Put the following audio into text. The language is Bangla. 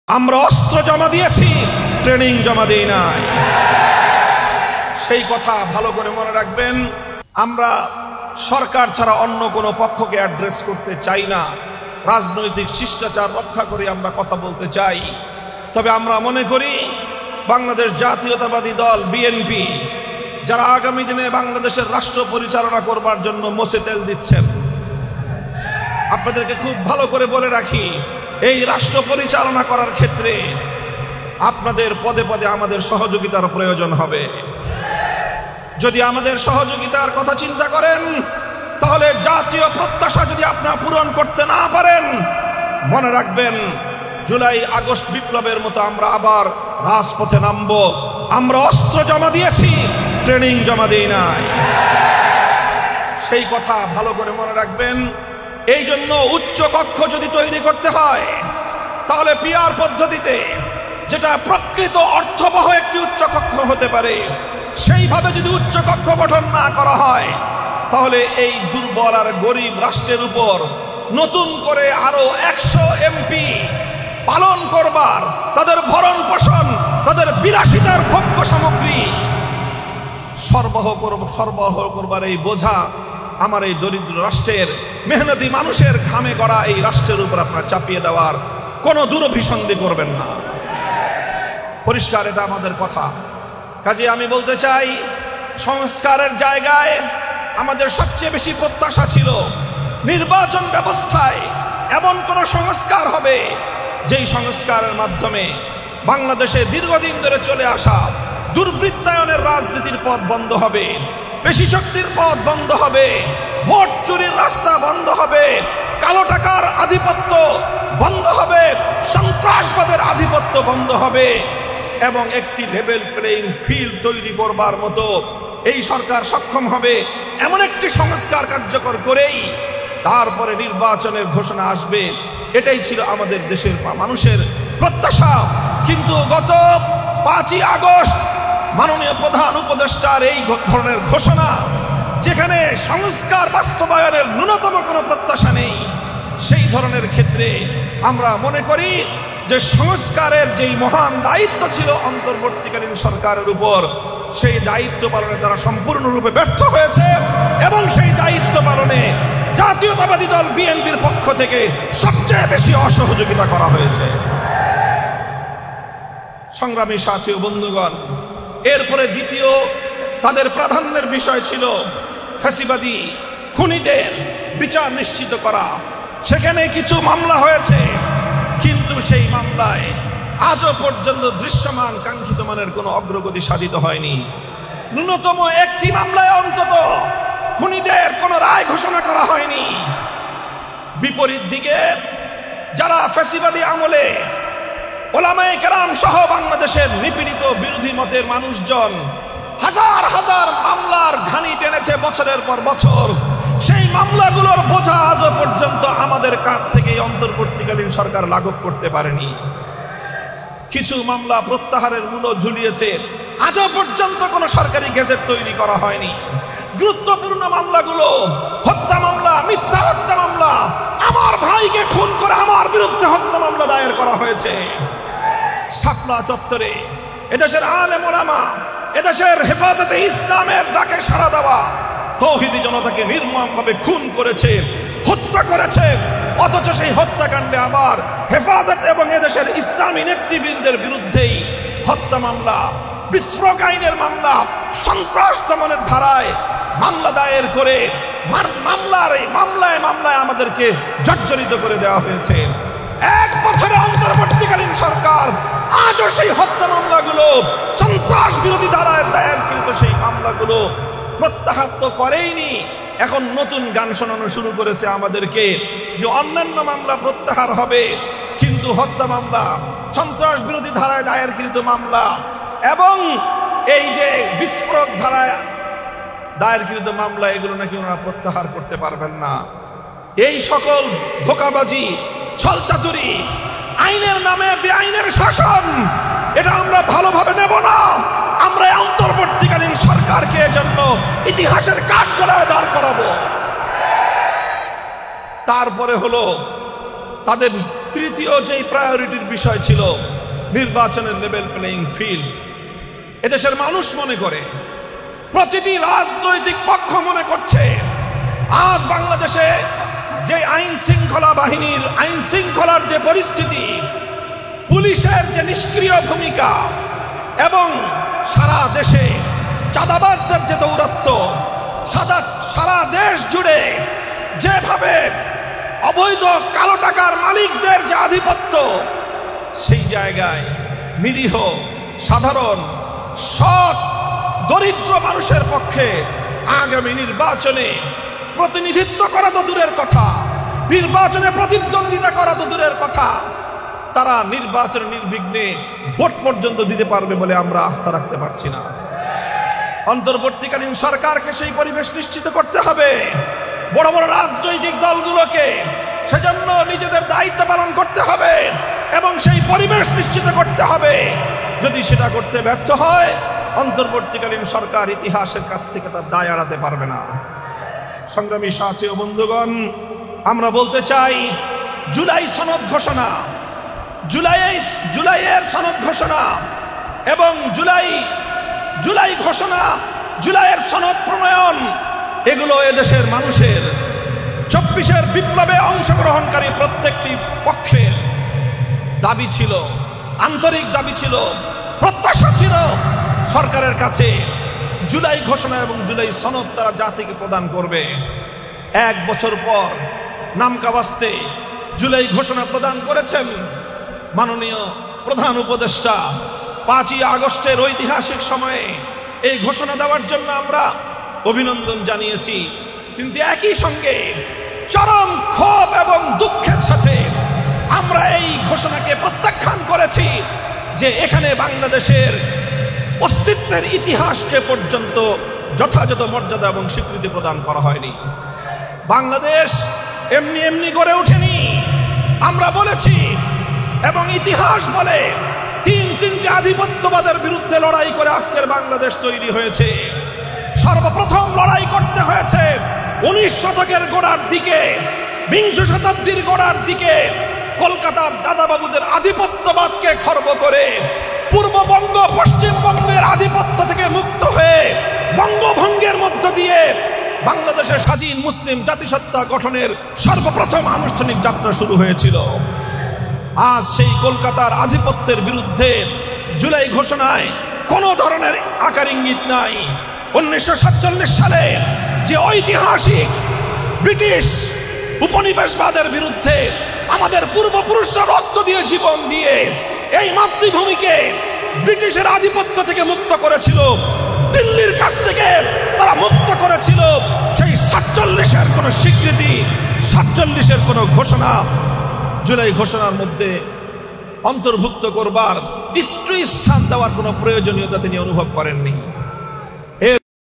আমরা অস্ত্র জমা দিয়েছি, ট্রেনিং জমা দেই নাই। সেই কথা ভালো করে মনে রাখবেন। আমরা সরকার ছাড়া অন্য কোনো পক্ষকে অ্যাড্রেস করতে চাই না। রাজনৈতিক শিষ্টাচার রক্ষা করে আমরা কথা বলতে চাই। তবে আমরা মনে করি বাংলাদেশ জাতীয়তাবাদী দল বিএনপি যারা আগামী দিনে বাংলাদেশের রাষ্ট্র পরিচালনা করবার জন্য মোষে তেল দিচ্ছেন, আপনাদেরকে খুব ভালো করে বলে রাখি, এই রাষ্ট্র পরিচালনা করার ক্ষেত্রে আপনাদের পদে পদে আমাদের সহযোগিতার প্রয়োজন হবে। যদি আমাদের সহযোগিতার কথা চিন্তা করেন, তাহলে জাতীয় প্রত্যাশা যদি আপনারা পূরণ করতে না পারেন, মনে রাখবেন জুলাই আগস্ট বিপ্লবের মতো আমরা আবার রাজপথে নামব। আমরা অস্ত্র জমা দিয়েছি, ট্রেনিং জমা দেই নাই। সেই কথা ভালো করে মনে রাখবেন। এই জন্য উচ্চ কক্ষ যদি তৈরি করতে হয়, তাহলে পিআর পদ্ধতিতে, যেটা প্রকৃত অর্থবহ একটি উচ্চ কক্ষ হতে পারে, সেইভাবে যদি উচ্চ কক্ষ গঠন না করা হয়, তাহলে এই দুর্বল আর গরিব রাষ্ট্রের উপর নতুন করে আরো 100 এমপি পালন করবার, তাদের ভরণ পোষণ, তাদের বিলাসিতার ভোগ্য সামগ্রী সরবরাহ করবার এই বোঝা আমার এই দরিদ্র রাষ্ট্রের মেহনতি মানুষের ঘামে গড়া এই রাষ্ট্রের উপর আপনারা চাপিয়ে দেওয়ার কোনো দুরভিসন্ধি করবেন না। পরিষ্কার এটা আমাদের কথা। কাজে আমি বলতে চাই, সংস্কারের জায়গায় আমাদের সবচেয়ে বেশি প্রত্যাশা ছিল নির্বাচন ব্যবস্থায় এমন কোন সংস্কার হবে যেই সংস্কারের মাধ্যমে বাংলাদেশে দীর্ঘদিন ধরে চলে আসা দুর্বৃত্তায়নের রাজনীতির পথ বন্ধ হবে, পেশি শক্তির পথ বন্ধ হবে, ভোট চুরির রাস্তা বন্ধ হবে, কালো টাকার আধিপত্য বন্ধ হবে, সন্ত্রাসবাদের আধিপত্য বন্ধ হবে এবং একটি লেভেল প্লেইং ফিল্ড তৈরি করবার মতো এই সরকার সক্ষম হবে। এমন একটি সংস্কার কার্যকর করেই তারপরে নির্বাচনের ঘোষণা আসবে। এটাই ছিল আমাদের দেশের মানুষের প্রত্যাশা। কিন্তু গত 5ই আগস্ট মাননীয় প্রধান উপদেষ্টার এই ধরনের ঘোষণা, যেখানে সংস্কার বাস্তবায়নের ন্যূনতম কোনো প্রত্যাশা নেই, সেই ধরনের ক্ষেত্রে আমরা মনে করি যে সংস্কারের যেই মহান দায়িত্ব ছিল অন্তর্বর্তীকালীন সরকারের উপর, সেই দায়িত্ব পালনে তারা সম্পূর্ণরূপে ব্যর্থ হয়েছে এবং সেই দায়িত্ব পালনে জাতীয়তাবাদী দল বিএনপির পক্ষ থেকে সবচেয়ে বেশি অসহযোগিতা করা হয়েছে। সংগ্রামী সাথী ও বন্ধুগণ, এরপরে দ্বিতীয় তাদের প্রাধান্যের বিষয় ছিল ফ্যাসিবাদী খুনিদের বিচার নিশ্চিত করা। সেখানে কিছু মামলা হয়েছে, কিন্তু সেই মামলায় আজও পর্যন্ত দৃশ্যমান কাঙ্ক্ষিত মানের কোনো অগ্রগতি সাধিত হয়নি। ন্যূনতম একটি মামলায় অন্তত খুনিদের কোনো রায় ঘোষণা করা হয়নি। বিপরীত দিকে যারা ফ্যাসিবাদী আমলে ওলামায়ে কেরাম সহ বাংলাদেশের নিপীড়িত বিরোধী মতের মানুষজন হাজার হাজার মামলার ঘানি টেনেছে বছরের পর বছর, সেই মামলাগুলোর বোঝা আজও পর্যন্ত আমাদের কাঁধ থেকে অন্তর্বর্তীকালীন সরকার লাঘব করতে পারেনি। কিছু মামলা প্রত্যাহারের মূল্য ঝুলিয়েছে, আজও পর্যন্ত কোনো সরকারি গেজেট তৈরি করা হয়নি। গুরুত্বপূর্ণ মামলাগুলো, হত্যা মামলা, মিথ্যা হত্যা মামলা, আমার ভাইকে খুন করে আমার বিরুদ্ধে হত্যা মামলা দায়ের করা হয়েছে। শাপলা চত্বরে এদেশের আলেম ওলামা, এদেশের হেফাজতে ইসলামের ডাকে সাড়া দেওয়া তৌহিদি জনতাকে নির্মমভাবে খুন করেছে, হত্যা করেছে। অথচ সেই হত্যাকাণ্ডে আবার হেফাজত এবং এদেশের ইসলামী নেতৃবৃন্দের বিরুদ্ধেই হত্যা মামলা, বিস্ফোরক আইনের মামলা, সন্ত্রাস দমনের ধারায় মামলা দায়ের করে মামলায় আমাদেরকে জর্জরিত করে দেওয়া হয়েছে। 1 বছরে অন্তর্বর্তীকালীন সরকার আজও সেই হত্যা মামলাগুলো, সন্ত্রাস বিরোধী ধারায় দায়েরকৃত সেই মামলাগুলো প্রত্যাহার তো করেইনি, এখন নতুন গান শোনানো শুরু করেছে আমাদেরকে যে অন্যান্য মামলা প্রত্যাহার হবে, কিন্তু হত্যা মামলা, সন্ত্রাস বিরোধী ধারায় দায়েরকৃত মামলা এবং এই যে বিস্ফোরক ধারায় দায়েরকৃত মামলা, এগুলো নাকি ওনারা প্রত্যাহার করতে পারবেন না। এই সকল ধোঁকাবাজি, ছলচাতুরি, আইনের নামে বেআইনের শাসন, এটা আমরা ভালোভাবে নেব না। আমরা অন্তর্বর্তীকালীন সরকারকে এজন্য ইতিহাসের কাঠগড়ায় দাঁড় করাবো। তারপরে হলো তাদের তৃতীয় যেই প্রায়োরিটির বিষয় ছিল নির্বাচনের লেভেল প্লেইং ফিল্ড, এদেশের মানুষ মনে করে, প্রতিটি রাজনৈতিক পক্ষ মনে করছে আজ বাংলাদেশে যে আইন শৃঙ্খলা বাহিনীর আইন শৃঙ্খলার যে পরিস্থিতি, পুলিশের যে নিষ্ক্রিয় ভূমিকা এবং সারা দেশে চাঁদাবাজদের যে দৌরাত্ম্য, সারা দেশ জুড়ে যেভাবে অবৈধ কালো টাকার মালিকদের যে আধিপত্য, সেই জায়গায় নিরীহ সাধারণ সৎ দরিদ্র মানুষের পক্ষে আগামী নির্বাচনে প্রতিনিধিত্ব করা তো দূরের কথা, নির্বাচনে প্রতিদ্বন্দ্বিতা করা তো দূরের কথা, তারা নির্বাচনে নির্বিঘ্নে ভোট পর্যন্ত দিতে পারবে বলে আমরা আস্থা রাখতে পারছি না। অন্তর্বর্তীকালীন সরকারকে সেই পরিবেশ নিশ্চিত করতে হবে, বড় বড় রাজনৈতিক দলগুলোকে সেজন্য নিজেদের দায়িত্ব পালন করতে হবে এবং সেই পরিবেশ নিশ্চিত করতে হবে। যদি সেটা করতে ব্যর্থ হয়, অন্তর্বর্তীকালীন সরকার ইতিহাসের কাছ থেকে তার দায় এড়াতে পারবে না। সংগ্রামী সাথী ও বন্ধুগণ, আমরা বলতে চাই, জুলাই সনদ ঘোষণা, জুলাইয়ের সনদ ঘোষণা এবং জুলাই ঘোষণা, জুলাইয়ের সনদ প্রণয়ন, এগুলো এদেশের মানুষের 24-এর বিপ্লবে অংশগ্রহণকারী প্রত্যেকটি পক্ষের দাবি ছিল, আন্তরিক দাবি ছিল, প্রত্যাশা ছিল সরকারের কাছে। জুলাই ঘোষণা এবং জুলাই সনদ তারা জাতিকে প্রদান করবে। 1 বছর পর নামকাওয়াস্তে জুলাই ঘোষণা প্রদান করেছেন মাননীয় প্রধান উপদেষ্টা। 5ই আগস্টের ঐতিহাসিক সময়ে এই ঘোষণা দেওয়ার জন্য আমরা অভিনন্দন জানিয়েছি, কিন্তু একই সঙ্গে চরম ক্ষোভ এবং দুঃখের সাথে আমরা এই ঘোষণাকে প্রত্যাখ্যান করেছি যে এখানে বাংলাদেশের অস্তিত্বের ইতিহাসকে পর্যন্ত যথাযথ মর্যাদা এবং স্বীকৃতি প্রদান করা হয়নি। বাংলাদেশ এমনি এমনি গড়ে ওঠেনি, আমরা বলেছি এবং ইতিহাস বলে তিনটে আধিপত্যবাদের বিরুদ্ধে লড়াই করে আজকের বাংলাদেশ তৈরি হয়েছে। সর্বপ্রথম লড়াই করতে হয়েছে 19 শতকের গোড়ার দিকে, 20 শতাব্দীর গোড়ার দিকে কলকাতার দাদাবাবুদের আধিপত্যবাদকে খর্ব করে পূর্ববঙ্গ পশ্চিমবঙ্গের আধিপত্য থেকে মুক্ত হয়ে বঙ্গভঙ্গের মধ্য দিয়ে বাংলাদেশের স্বাধীন মুসলিম জাতিসত্তা গঠনের সর্বপ্রথম আনুষ্ঠানিক যাত্রা শুরু হয়েছিল। আজ সেই কলকাতার আধিপত্যের বিরুদ্ধে জুলাই ঘোষণায় কোনো ধরনের আকার ইঙ্গিত নাই। 1947 সালে যে ঐতিহাসিক ব্রিটিশ উপনিবেশবাদের বিরুদ্ধে আমাদের পূর্বপুরুষরা রক্ত দিয়ে, জীবন দিয়ে এই মাতৃভূমিকে ব্রিটিশের আধিপত্য থেকে মুক্ত করেছিল, দিল্লির কাছ থেকে তারা মুক্ত করেছিল, সেই 47-এর কোনো স্বীকৃতি, 47-এর কোনো ঘোষণা জুলাই ঘোষণার মধ্যে অন্তর্ভুক্ত করবার স্থান দেওয়ার কোনো প্রয়োজনীয়তা তিনি অনুভব করেননি।